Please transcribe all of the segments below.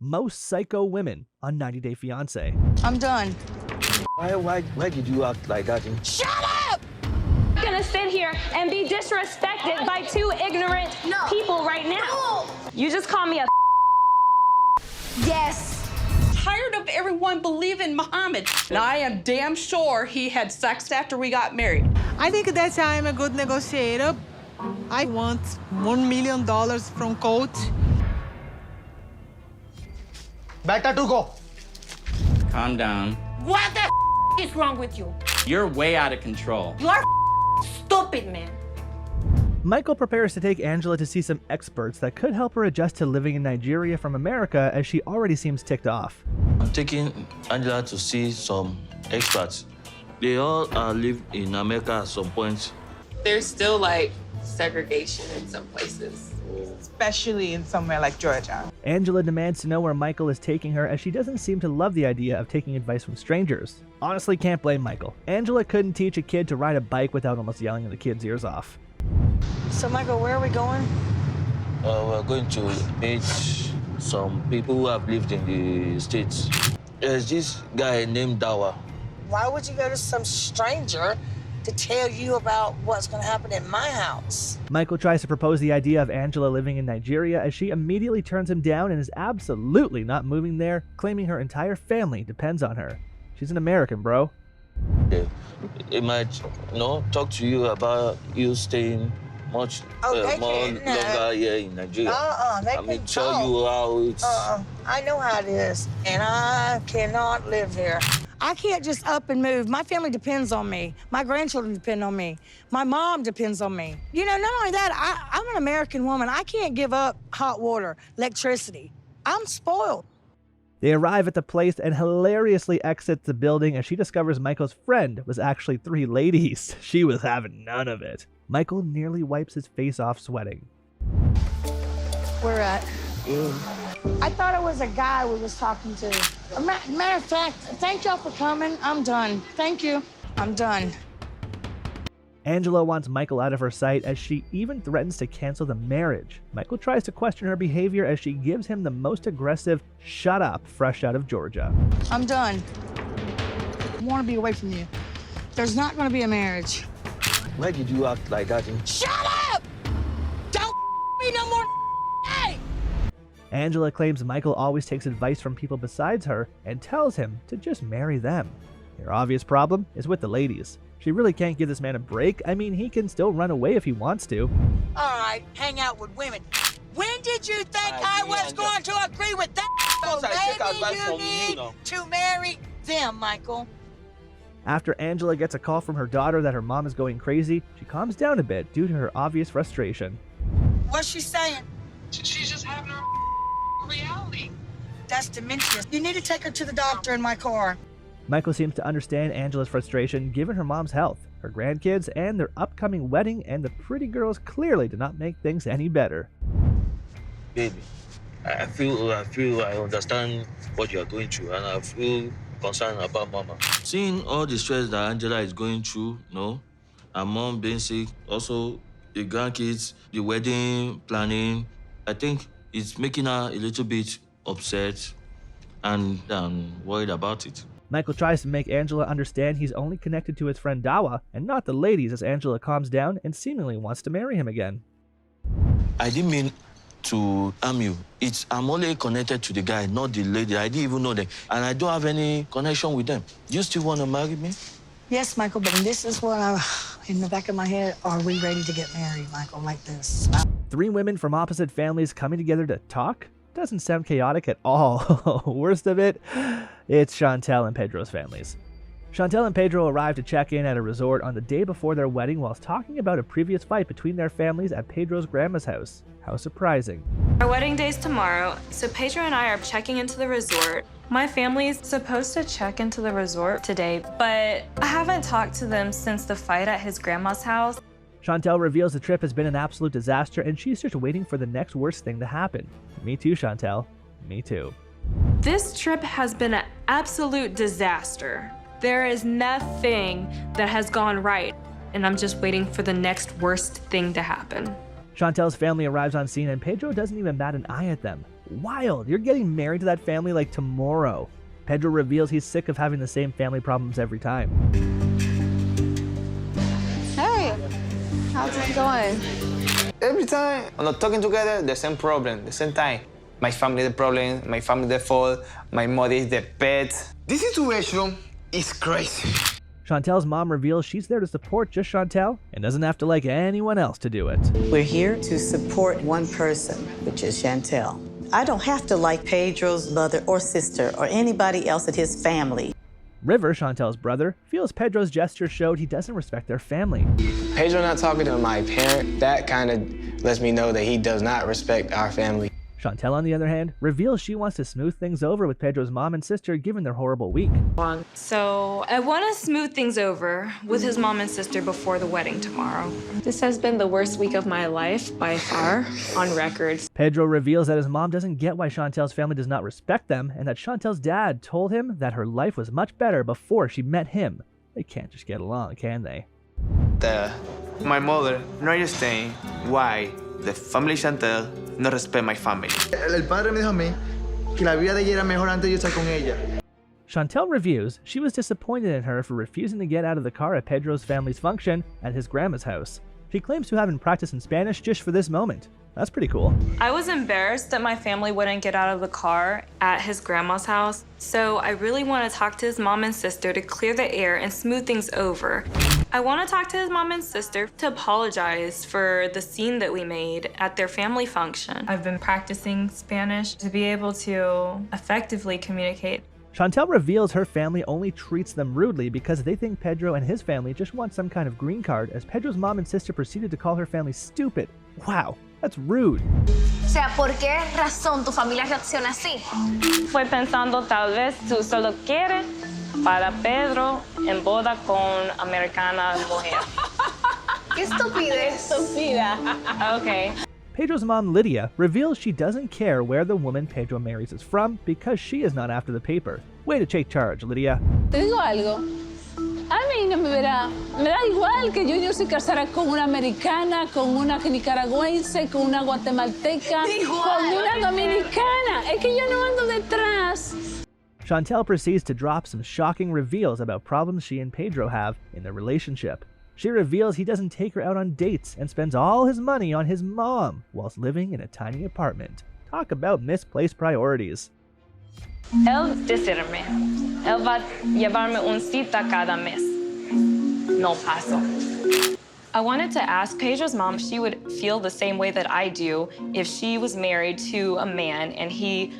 Most Psycho Women on 90 Day Fiancé. I'm done. Why did you act like that? Shut up! I'm gonna sit here and be disrespected by two ignorant people right now. No. You just call me a Yes. Tired of everyone believing Muhammad. And I am damn sure he had sex after we got married. I think that I'm a good negotiator. I want $1 million from Coach. Better to go. Calm down. What the is wrong with you? You're way out of control. You are stupid, man. Michael prepares to take Angela to see some experts that could help her adjust to living in Nigeria from America, as she already seems ticked off. I'm taking Angela to see some experts. They all live in America at some point. There's still like segregation in some places. Especially in somewhere like Georgia. Angela demands to know where Michael is taking her, as she doesn't seem to love the idea of taking advice from strangers. Honestly, can't blame Michael. Angela couldn't teach a kid to ride a bike without almost yelling the kid's ears off. So, Michael, where are we going? We're going to meet some people who have lived in the States. There's this guy named Dawa. Why would you go to some stranger to tell you about what's going to happen in my house? Michael tries to propose the idea of Angela living in Nigeria, as she immediately turns him down and is absolutely not moving there, claiming her entire family depends on her. She's an American, bro. They might, talk to you about you staying much more longer here in Nigeria. They can tell talk. you how it's... I know how it is, and I cannot live here. I can't just up and move. My family depends on me. My grandchildren depend on me. My mom depends on me. You know, not only that, I'm an American woman. I can't give up hot water, electricity. I'm spoiled. They arrive at the place and hilariously exit the building, as she discovers Michael's friend was actually 3 ladies. She was having none of it. Michael nearly wipes his face off sweating. Where at? I thought it was a guy we was talking to. Matter of fact, thank y'all for coming. I'm done. Thank you. I'm done. Angela wants Michael out of her sight, as she even threatens to cancel the marriage. Michael tries to question her behavior, as she gives him the most aggressive "shut up" fresh out of Georgia. I'm done. I want to be away from you. There's not going to be a marriage. Why did you act like that? Shut up! Don't me no more. Hey! Angela claims Michael always takes advice from people besides her and tells him to just marry them. Her obvious problem is with the ladies. She really can't give this man a break. I mean, he can still run away if he wants to. All right, hang out with women. When did you think I was going to agree with that? Maybe you need to marry them, Michael. After Angela gets a call from her daughter that her mom is going crazy, she calms down a bit due to her obvious frustration. What's she saying? She's just having her reality. That's dementia. You need to take her to the doctor in my car. Michael seems to understand Angela's frustration given her mom's health, her grandkids, and their upcoming wedding, and the pretty girls clearly did not make things any better. Baby, I understand what you are going through, and I feel concerned about Mama. Seeing all the stress that Angela is going through, her mom being sick, also the grandkids, the wedding planning, I think it's making her a little bit upset and worried about it. Michael tries to make Angela understand he's only connected to his friend Dawa and not the ladies, as Angela calms down and seemingly wants to marry him again. I didn't mean to harm you. I'm only connected to the guy, not the lady. I didn't even know them, and I don't have any connection with them. You still want to marry me? Yes, Michael, but this is what in the back of my head. Are we ready to get married, Michael, like this? 3 women from opposite families coming together to talk? Doesn't sound chaotic at all. Worst of it, it's Chantel and Pedro's families. Chantel and Pedro arrived to check in at a resort on the day before their wedding whilst talking about a previous fight between their families at Pedro's grandma's house. How surprising. Our wedding day's tomorrow, so Pedro and I are checking into the resort. My family's supposed to check into the resort today, but I haven't talked to them since the fight at his grandma's house. Chantel reveals the trip has been an absolute disaster, and she's just waiting for the next worst thing to happen. Me too, Chantel. Me too. This trip has been an absolute disaster. There is nothing that has gone right, and I'm just waiting for the next worst thing to happen. Chantel's family arrives on scene, and Pedro doesn't even bat an eye at them. Wild, you're getting married to that family like tomorrow. Pedro reveals he's sick of having the same family problems every time. Hey, how's it going? Every time I'm not talking together, the same problem, the same time. My family the problem, my family the fault, my mother is the pet. This situation is crazy. Chantel's mom reveals she's there to support just Chantel and doesn't have to like anyone else to do it. We're here to support one person, which is Chantel. I don't have to like Pedro's mother or sister or anybody else in his family. River, Chantel's brother, feels Pedro's gesture showed he doesn't respect their family. Pedro not talking to my parent, that kind of lets me know that he does not respect our family. Chantel, on the other hand, reveals she wants to smooth things over with Pedro's mom and sister given their horrible week. So I want to smooth things over with his mom and sister before the wedding tomorrow. This has been the worst week of my life by far, on record. Pedro reveals that his mom doesn't get why Chantel's family does not respect them, and that Chantel's dad told him that her life was much better before she met him. They can't just get along, can they? My mother not understand why the family Chantel no respect my family. El padre me dijo a mí que la vida de ella era mejor antes de yo estar con ella. Chantel reviews she was disappointed in her for refusing to get out of the car at Pedro's family's function at his grandma's house. She claims to have been practicing Spanish just for this moment. That's pretty cool. I was embarrassed that my family wouldn't get out of the car at his grandma's house, so I really want to talk to his mom and sister to clear the air and smooth things over. I want to talk to his mom and sister to apologize for the scene that we made at their family function. I've been practicing Spanish to be able to effectively communicate. Chantel reveals her family only treats them rudely because they think Pedro and his family just want some kind of green card, as Pedro's mom and sister proceeded to call her family stupid. Wow, that's rude. O sea, ¿por qué razón tu familia reacciona así? Fue pensando tal vez tú solo quieres para Pedro en boda con americana mujer. ¡Qué estupidez! Estúpida. Okay. Pedro's mom, Lydia, reveals she doesn't care where the woman Pedro marries is from because she is not after the paper. Way to take charge, Lydia. Te digo algo. A mí no me da igual que Junior se casara con una americana, con una nicaragüense, con una guatemalteca, con una dominicana. Es que yo no ando detrás. Chantel proceeds to drop some shocking reveals about problems she and Pedro have in their relationship. She reveals he doesn't take her out on dates and spends all his money on his mom whilst living in a tiny apartment. Talk about misplaced priorities. Él decirme, él va a llevarme una cita cada mes. No paso. I wanted to ask Pedro's mom if she would feel the same way that I do if she was married to a man and he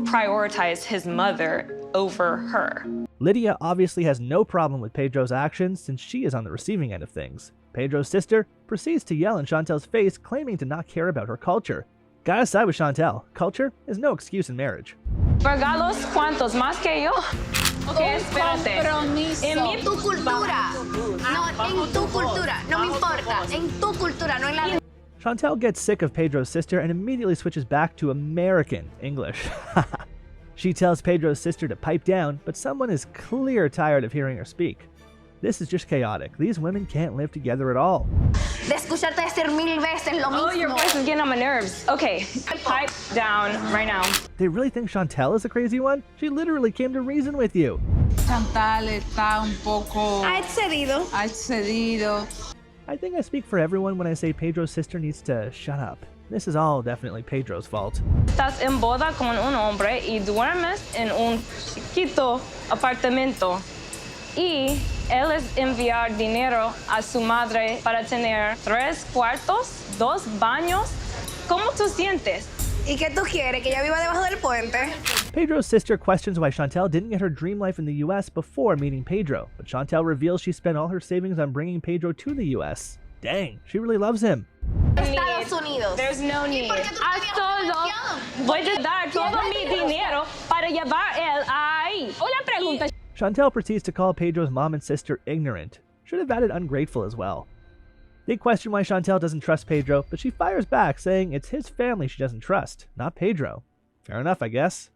prioritized his mother over her. Lydia obviously has no problem with Pedro's actions since she is on the receiving end of things. Pedro's sister proceeds to yell in Chantel's face, claiming to not care about her culture. Gotta side with Chantel. Culture is no excuse in marriage. ¿Regalos cuántos? ¿Más que yo? Okay, espérate. En mi tu cultura. No, en tu cultura. No me importa. En tu cultura, no en la... Chantel gets sick of Pedro's sister and immediately switches back to American English. She tells Pedro's sister to pipe down, but someone is clear tired of hearing her speak. This is just chaotic. These women can't live together at all. De escucharte decir 1000 veces lo mismo. Oh, your voice is getting on my nerves. Okay, pipe down right now. They really think Chantel is the crazy one? She literally came to reason with you. Chantal está un poco... Ha excedido. Ha excedido. I think I speak for everyone when I say Pedro's sister needs to shut up. This is all definitely Pedro's fault. Estás en boda con un hombre y duermes en un chiquito apartamento. Y él es enviar dinero a su madre para tener 3 cuartos, 2 baños. ¿Cómo tú sientes? ¿Y qué tú quieres? ¿Que ella viva debajo del puente? Pedro's sister questions why Chantel didn't get her dream life in the US before meeting Pedro, but Chantel reveals she spent all her savings on bringing Pedro to the US. Dang, she really loves him. Estados Unidos. There's no need. Haz todo. Voy a dar todo mi dinero para llevar él ahí. Una pregunta. Chantel proceeds to call Pedro's mom and sister ignorant. Should have added ungrateful as well. They question why Chantel doesn't trust Pedro, but she fires back, saying it's his family she doesn't trust, not Pedro. Fair enough, I guess.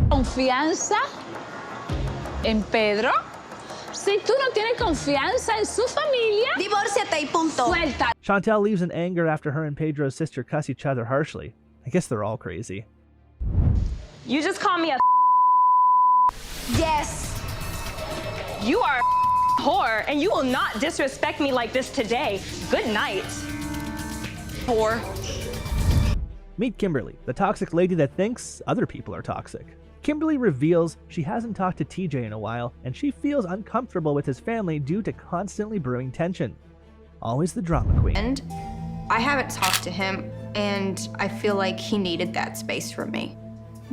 ¿Confianza en Pedro? Si tú no tienes confianza en su familia, divórciate y punto. Suelta. Chantel leaves in anger after her and Pedro's sister cuss each other harshly. I guess they're all crazy. You just call me a Yes. You are a whore, and you will not disrespect me like this today. Good night. Whore. Meet Kimberly, the toxic lady that thinks other people are toxic. Kimberly reveals she hasn't talked to TJ in a while, and she feels uncomfortable with his family due to constantly brewing tension. Always the drama queen. And I haven't talked to him, and I feel like he needed that space from me.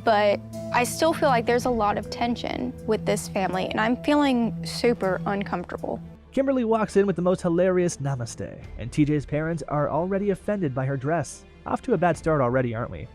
But I still feel like there's a lot of tension with this family, and I'm feeling super uncomfortable. Kimberly walks in with the most hilarious namaste, and TJ's parents are already offended by her dress. Off to a bad start already, aren't we?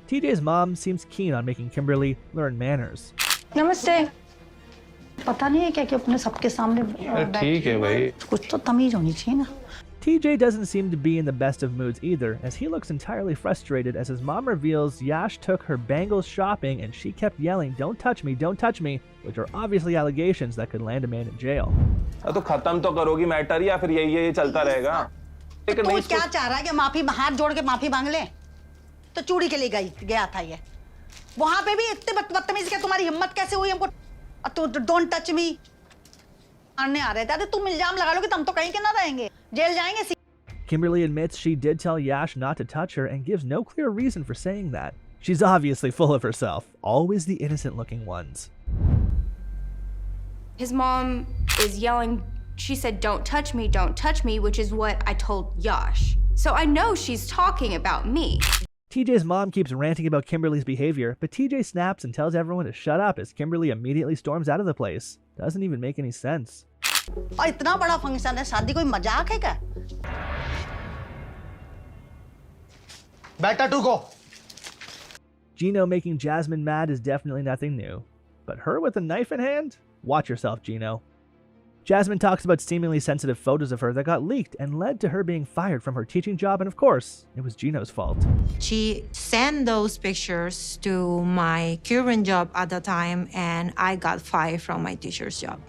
TJ's mom seems keen on making Kimberly learn manners. Namaste. पता नहीं है क्या कि अपने सबके सामने ठीक है भाई कुछ तो तमीज होनी चाहिए ना TJ doesn't seem to be in the best of moods either, as he looks entirely frustrated as his mom reveals Yash took her bangles shopping and she kept yelling, don't touch me, which are obviously allegations that could land a man in jail. तो खत्म तो करोगी matter या फिर यही चलता रहेगा तू क्या चाह रहा है कि माफी हाथ जोड़ के माफी मांग ले तो चूड़ी के लिए गया था ये वहां पे भी इतने बदतमीज के तुम्हारी हिम्मत कैसे हुई हमको तो डोंट टच मी मारने आ रहे थे अरे तुम इल्जाम लगा लो कि तुम तो कहीं के ना रहेंगे जेल जाएंगे. Kimberly admits she did tell Yash not to touch her and gives no clear reason for saying that. She's obviously full of herself, always the innocent looking ones. His mom is yelling, she said, don't touch me, which is what I told Yash. So I know she's talking about me. TJ's mom keeps ranting about Kimberly's behavior, but TJ snaps and tells everyone to shut up as Kimberly immediately storms out of the place. Doesn't even make any sense. और इतना बड़ा function है शादी कोई मजाक है क्या Better to go. Gino making Jasmine mad is definitely nothing new, but her with a knife in hand? Watch yourself, Gino. Jasmine talks about seemingly sensitive photos of her that got leaked and led to her being fired from her teaching job, and of course, it was Gino's fault. She sent those pictures to my current job at the time, and I got fired from my teacher's job.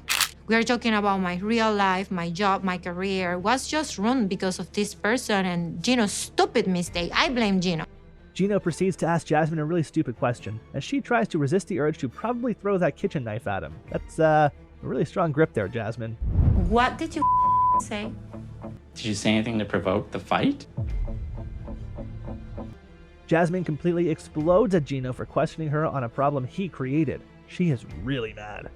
We are talking about my real life, my job, my career was just ruined because of this person and Gino's stupid mistake. I blame Gino. Gino proceeds to ask Jasmine a really stupid question, as she tries to resist the urge to probably throw that kitchen knife at him. That's a really strong grip there, Jasmine. What did you say? Did you say anything to provoke the fight? Jasmine completely explodes at Gino for questioning her on a problem he created. She is really mad.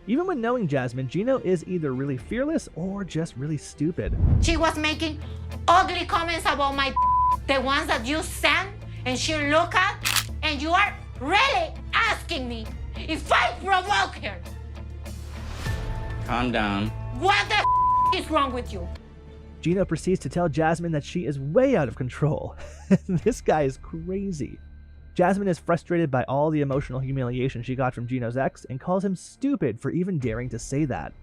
Even when knowing Jasmine, Gino is either really fearless or just really stupid. She was making ugly comments about my the ones that you sent and she look at, and you are really asking me if I provoke her. Calm down. What the is wrong with you? Gino proceeds to tell Jasmine that she is way out of control. This guy is crazy. Jasmine is frustrated by all the emotional humiliation she got from Gino's ex and calls him stupid for even daring to say that.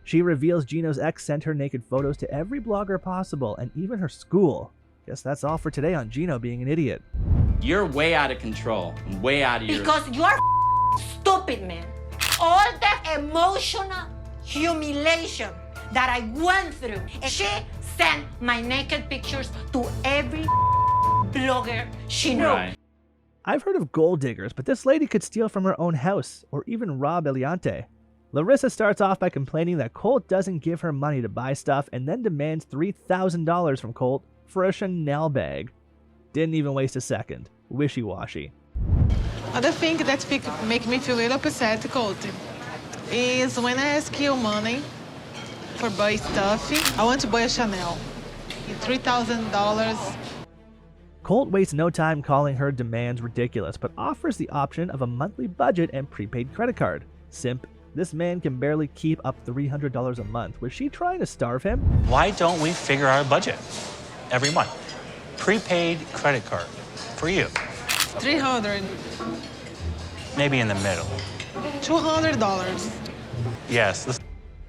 She reveals Gino's ex sent her naked photos to every blogger possible and even her school. Guess that's all for today on Gino being an idiot. You're way out of control. Way out of your... Because you're stupid, man. All the emotional humiliation that I went through. And she sent my naked pictures to every blogger she knew. Right. I've heard of gold diggers, but this lady could steal from her own house, or even rob Eliante. Larissa starts off by complaining that Colt doesn't give her money to buy stuff and then demands $3,000 from Colt for a Chanel bag. Didn't even waste a second. Wishy-washy. Other thing that make me feel a little upset, Colt, is when I ask you money for buy stuff, I want to buy a Chanel. $3,000. Colt wastes no time calling her demands ridiculous, but offers the option of a monthly budget and prepaid credit card. Simp. This man can barely keep up $300 a month. Was she trying to starve him? Why don't we figure our budget every month? Prepaid credit card for you. 300. Maybe in the middle. $200. Yes.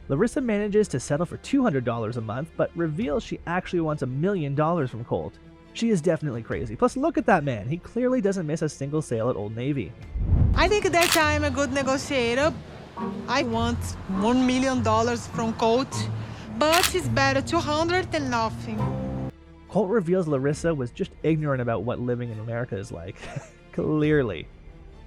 Larissa manages to settle for $200 a month, but reveals she actually wants $1 million from Colt. She is definitely crazy. Plus, look at that man. He clearly doesn't miss a single sale at Old Navy. I think that I'm a good negotiator. I want $1 million from Colt, but it's better 200 than nothing. Colt reveals Larissa was just ignorant about what living in America is like. Clearly.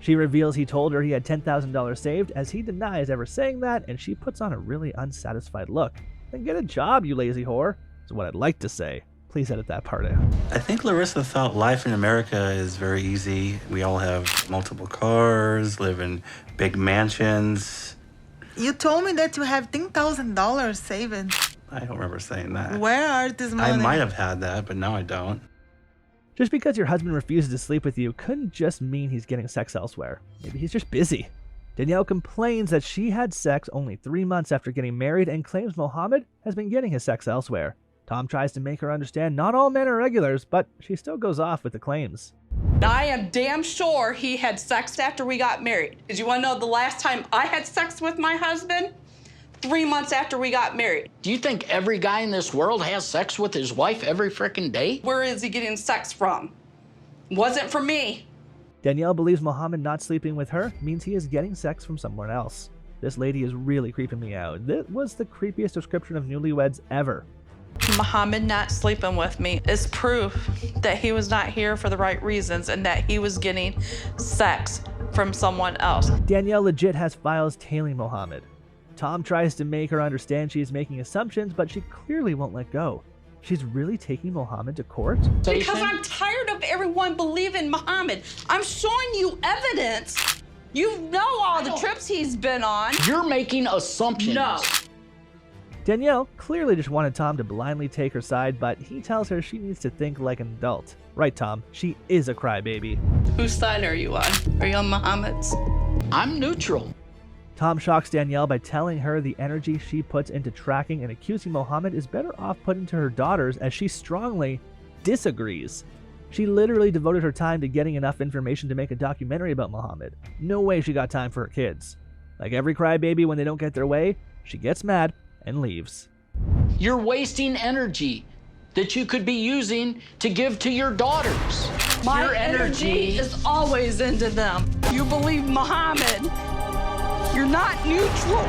She reveals he told her he had $10,000 saved, as he denies ever saying that, and she puts on a really unsatisfied look. Then get a job, you lazy whore, is what I'd like to say. Please edit that part out. I think Larissa thought life in America is very easy. We all have multiple cars, live in big mansions. You told me that you have $10,000 saved. I don't remember saying that. Where are this money? I might have had that, but now I don't. Just because your husband refuses to sleep with you couldn't just mean he's getting sex elsewhere. Maybe he's just busy. Danielle complains that she had sex only 3 months after getting married and claims Mohammed has been getting his sex elsewhere. Tom tries to make her understand not all men are regulars, but she still goes off with the claims. I am damn sure he had sex after we got married. Because you want to know the last time I had sex with my husband? 3 months after we got married. Do you think every guy in this world has sex with his wife every frickin' day? Where is he getting sex from? Wasn't for me. Danielle believes Mohammed not sleeping with her means he is getting sex from someone else. This lady is really creeping me out. This was the creepiest description of newlyweds ever. Mohammed not sleeping with me is proof that he was not here for the right reasons and that he was getting sex from someone else. Danielle legit has files tailing Mohammed. Tom tries to make her understand she is making assumptions, but she clearly won't let go. She's really taking Mohammed to court? Because I'm tired of everyone believing Mohammed. I'm showing you evidence. You know all the trips he's been on. You're making assumptions. No. Danielle clearly just wanted Tom to blindly take her side, but he tells her she needs to think like an adult. Right, Tom, she is a crybaby. Whose side are you on? Are you on Mohammed's? I'm neutral. Tom shocks Danielle by telling her the energy she puts into tracking and accusing Mohammed is better off put into her daughters, as she strongly disagrees. She literally devoted her time to getting enough information to make a documentary about Mohammed. No way she got time for her kids. Like every crybaby when they don't get their way, she gets mad and leaves. You're wasting energy that you could be using to give to your daughters. My your energy is always into them. You believe Mohammed. You're not neutral.